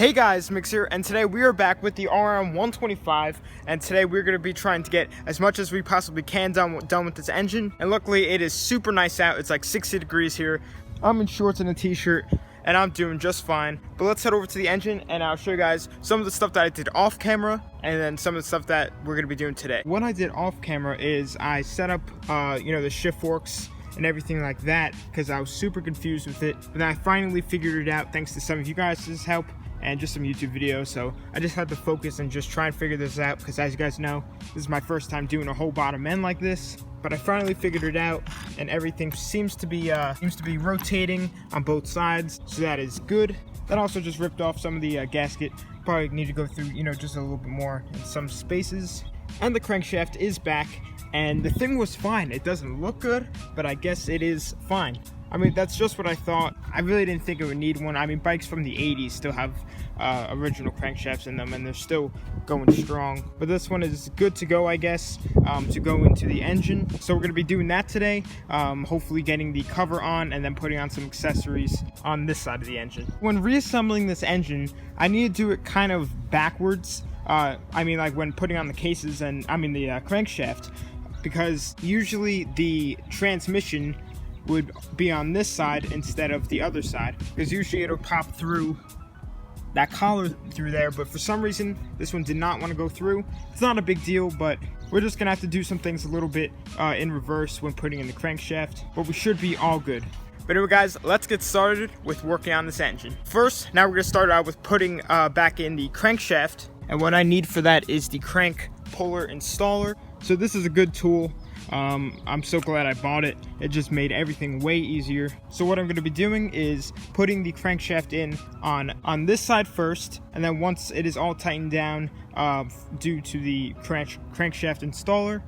Hey guys, Mix here, and today we are back with the RM125, and today we're going to be trying to get as much as we possibly can done with this engine. And luckily it is super nice out. It's like 60 degrees here. I'm in shorts and a t-shirt and I'm doing just fine. But let's head over to the engine and I'll show you guys some of the stuff that I did off camera and then some of the stuff that we're going to be doing today. What I did off camera is I set up the shift forks and everything like that because I was super confused with it. But then I finally figured it out thanks to some of you guys' help and just some YouTube videos. So I just had to focus and just try and figure this out because, as you guys know, this is my first time doing a whole bottom end like this. But I finally figured it out and everything seems to be rotating on both sides, so that is good. That also just ripped off some of the gasket. Probably need to go through just a little bit more in some spaces. And the crankshaft is back and the thing was fine. It doesn't look good, but I guess it is fine. I mean, that's just what I thought. I really didn't think it would need one. I mean, bikes from the 80s still have original crankshafts in them and they're still going strong. But this one is good to go, I guess, to go into the engine. So we're gonna be doing that today. Hopefully getting the cover on and then putting on some accessories on this side of the engine. When reassembling this engine, I need to do it kind of backwards. I mean, like when putting on the cases and, the crankshaft, because usually the transmission would be on this side instead of the other side, because usually it'll pop through that collar through there, but for some reason this one did not want to go through. It's not a big deal, but we're just gonna have to do some things a little bit in reverse when putting in the crankshaft, but we should be all good. But anyway guys, let's get started with working on this engine. First, now we're gonna start out with putting back in the crankshaft, and what I need for that is the crank puller installer. So this is a good tool. I'm so glad I bought it. It just made everything way easier. So what I'm going to be doing is putting the crankshaft in on this side first, and then once it is all tightened down due to the crankshaft installer,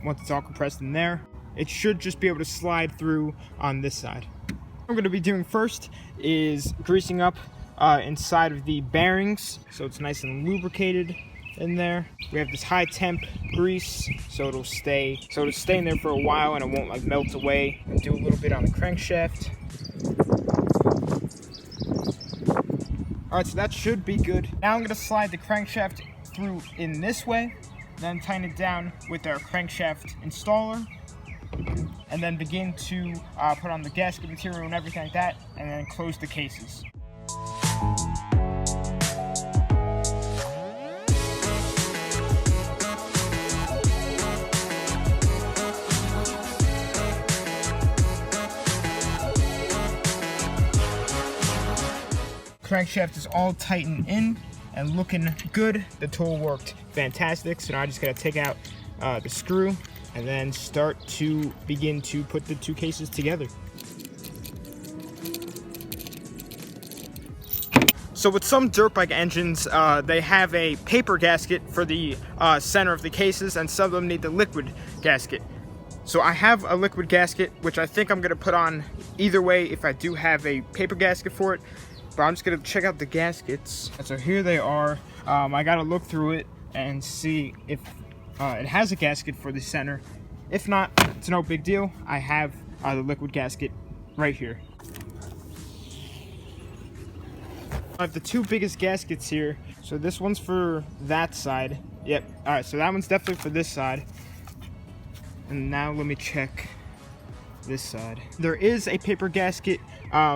once it's all compressed in there, it should just be able to slide through on this side. What I'm going to be doing first is greasing up inside of the bearings so it's nice and lubricated in there. We have this high temp grease, so it'll stay in there for a while and it won't like melt away. Do a little bit on the crankshaft. All right, so that should be good. Now I'm gonna slide the crankshaft through in this way, then tighten it down with our crankshaft installer, and then begin to put on the gasket material and everything like that, and then close the cases. Crankshaft is all tightened in and looking good. The tool worked fantastic, so now I just gotta take out the screw and then start to begin to put the two cases together. So with some dirt bike engines, they have a paper gasket for the center of the cases, and some of them need the liquid gasket. So I have a liquid gasket, which I think I'm gonna put on either way if I do have a paper gasket for it. But I'm just gonna check out the gaskets. And so here they are. I gotta look through it and see if it has a gasket for the center. If not, it's no big deal. I have the liquid gasket right here. I have the two biggest gaskets here. So this one's for that side. Yep, all right, so that one's definitely for this side. And now let me check this side. There is a paper gasket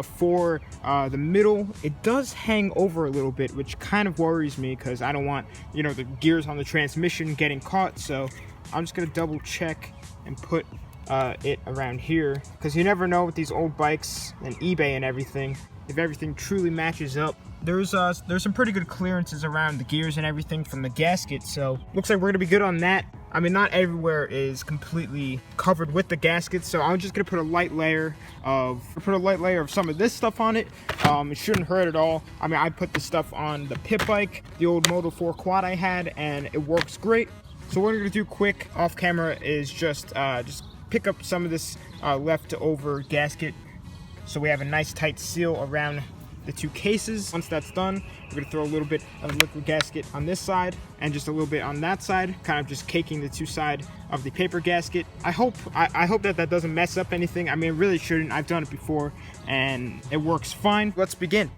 for the middle. It does hang over a little bit, which kind of worries me because I don't want the gears on the transmission getting caught. So I'm just gonna double check and put it around here, because you never know with these old bikes and eBay and everything if everything truly matches up. There's some pretty good clearances around the gears and everything from the gasket, so looks like we're gonna be good on that. I mean, not everywhere is completely covered with the gasket, so I'm just gonna put a light layer of some of this stuff on it. It shouldn't hurt at all. I mean, I put this stuff on the pit bike, the old Moto 4 quad I had, and it works great. So what we're gonna do quick off camera is just pick up some of this leftover gasket so we have a nice tight seal around the two cases. Once that's done, we're going to throw a little bit of liquid gasket on this side and just a little bit on that side, kind of just caking the two sides of the paper gasket. I hope that doesn't mess up anything. I mean, it really shouldn't. I've done it before and it works fine. Let's begin.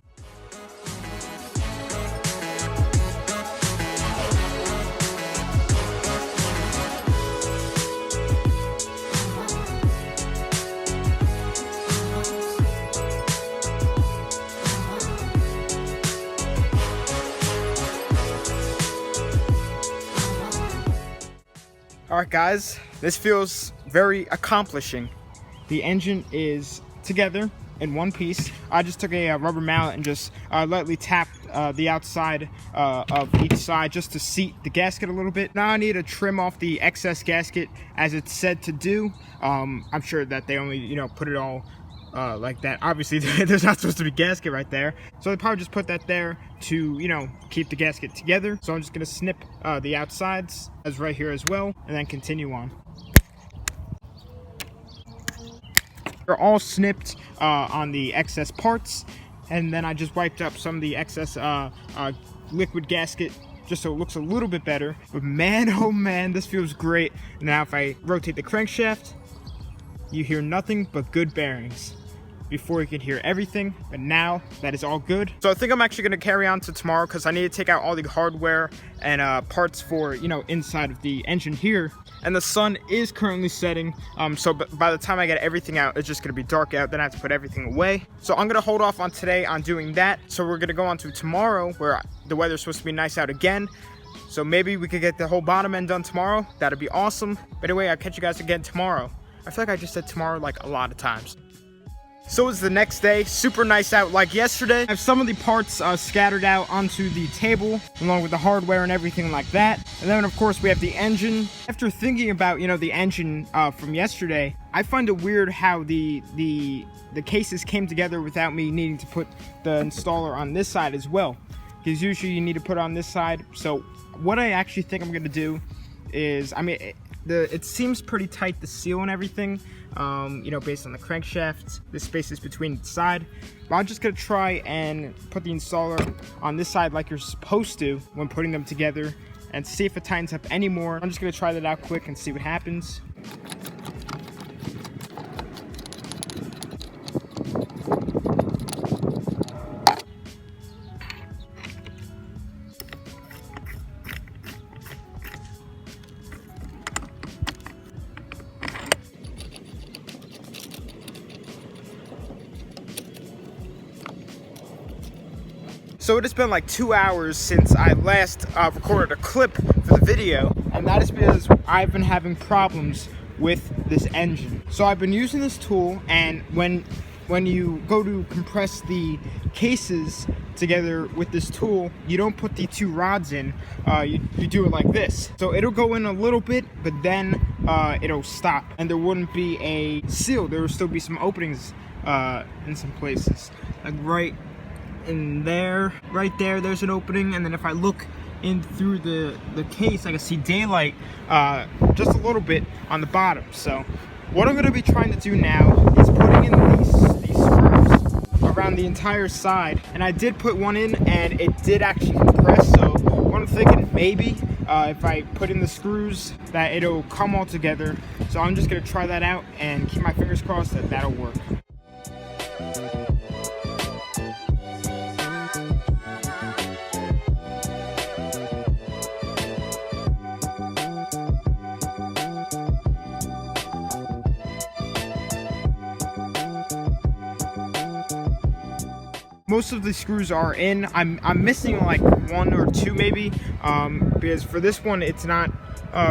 All right, guys, this feels very accomplishing. The engine is together in one piece. I just took a rubber mallet and just lightly tapped the outside of each side just to seat the gasket a little bit. Now I need to trim off the excess gasket as it's said to do. I'm sure that they only, put it all like that. Obviously, there's not supposed to be gasket right there. So they probably just put that there to, keep the gasket together. So I'm just gonna snip the outsides as right here as well, and then continue on. They're all snipped on the excess parts, and then I just wiped up some of the excess liquid gasket just so it looks a little bit better. But man, oh man, this feels great. Now if I rotate the crankshaft, you hear nothing but good bearings. Before you could hear everything, but now that is all good. So I think I'm actually gonna carry on to tomorrow because I need to take out all the hardware and parts for, inside of the engine here. And the sun is currently setting, so by the time I get everything out, it's just gonna be dark out. Then I have to put everything away. So I'm gonna hold off on today on doing that. So we're gonna go on to tomorrow where the weather's supposed to be nice out again. So maybe we could get the whole bottom end done tomorrow. That'd be awesome. But anyway, I'll catch you guys again tomorrow. I feel like I just said tomorrow like a lot of times. So it's the next day, super nice out like yesterday. I have some of the parts scattered out onto the table along with the hardware and everything like that. And then of course we have the engine. After thinking about, the engine from yesterday, I find it weird how the cases came together without me needing to put the installer on this side as well. Because usually you need to put it on this side. So what I actually think I'm gonna do is, it seems pretty tight, the seal and everything, based on the crankshaft. The space is between the side. But I'm just gonna try and put the installer on this side like you're supposed to when putting them together and see if it tightens up anymore. I'm just gonna try that out quick and see what happens. So it has been like 2 hours since I last recorded a clip for the video, and that is because I've been having problems with this engine. So I've been using this tool, and when you go to compress the cases together with this tool, you don't put the two rods in, you do it like this. So it'll go in a little bit, but then it'll stop, and there wouldn't be a seal. There will still be some openings in some places, like right there, there's an opening, and then if I look in through the case, I can see daylight just a little bit on the bottom. So what I'm going to be trying to do now is putting in these screws around the entire side, and I did put one in and it did actually compress. So what I'm thinking, maybe if I put in the screws, that it'll come all together. So I'm just going to try that out and keep my fingers crossed that that'll work. Most of the screws are in. I'm missing like one or two maybe, because for this one it's not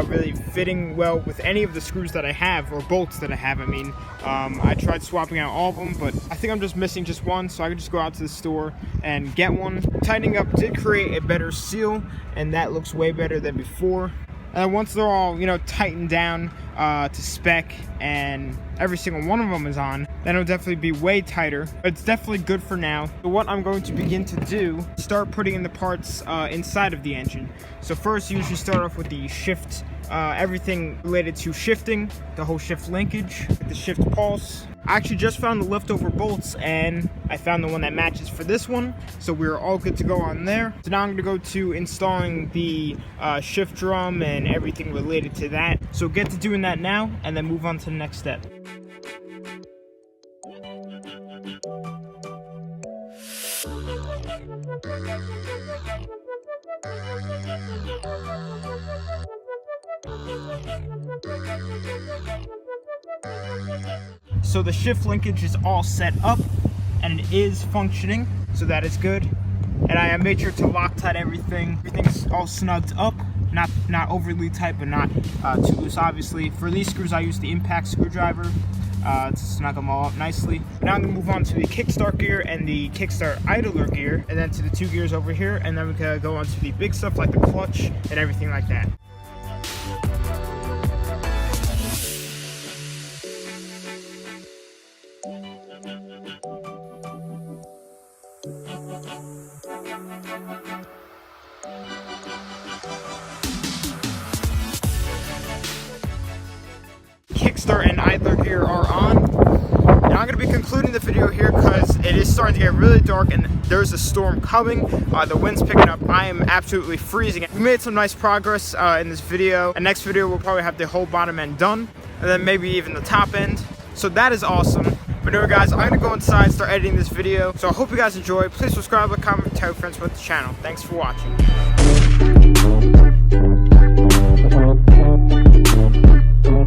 really fitting well with any of the screws that I have, or bolts that I have. I tried swapping out all of them, but I think I'm just missing just one, so I can just go out to the store and get one. Tightening up did create a better seal, and that looks way better than before. And once they're all, tightened down to spec and every single one of them is on, then it'll definitely be way tighter. But it's definitely good for now. So what I'm going to begin to do, start putting in the parts inside of the engine. So first, you usually start off with the shift, everything related to shifting, the whole shift linkage, the shift pulse. I actually just found the leftover bolts, and I found the one that matches for this one, so we're all good to go on there. So now I'm going to go to installing the shift drum and everything related to that. So get to doing that now, and then move on to the next step. So the shift linkage is all set up and it is functioning, so that is good. And I made sure to Loctite everything. Everything's all snugged up. not overly tight, but not too loose, obviously. For these screws, I use the impact screwdriver to snug them all up nicely. Now I'm going to move on to the kickstart gear and the kickstart idler gear, and then to the 2 gears over here, and then we can go on to the big stuff like the clutch and everything like that. Kickstart and idler gear are on. Now I'm going to be concluding the video here because it is starting to get really dark and there's a storm coming. The wind's picking up. I am absolutely freezing. We made some nice progress in this video. And next video we'll probably have the whole bottom end done, and then maybe even the top end. So that is awesome. But anyway guys, I'm going to go inside and start editing this video. So I hope you guys enjoy. Please subscribe, like, comment, tell your friends about the channel. Thanks for watching.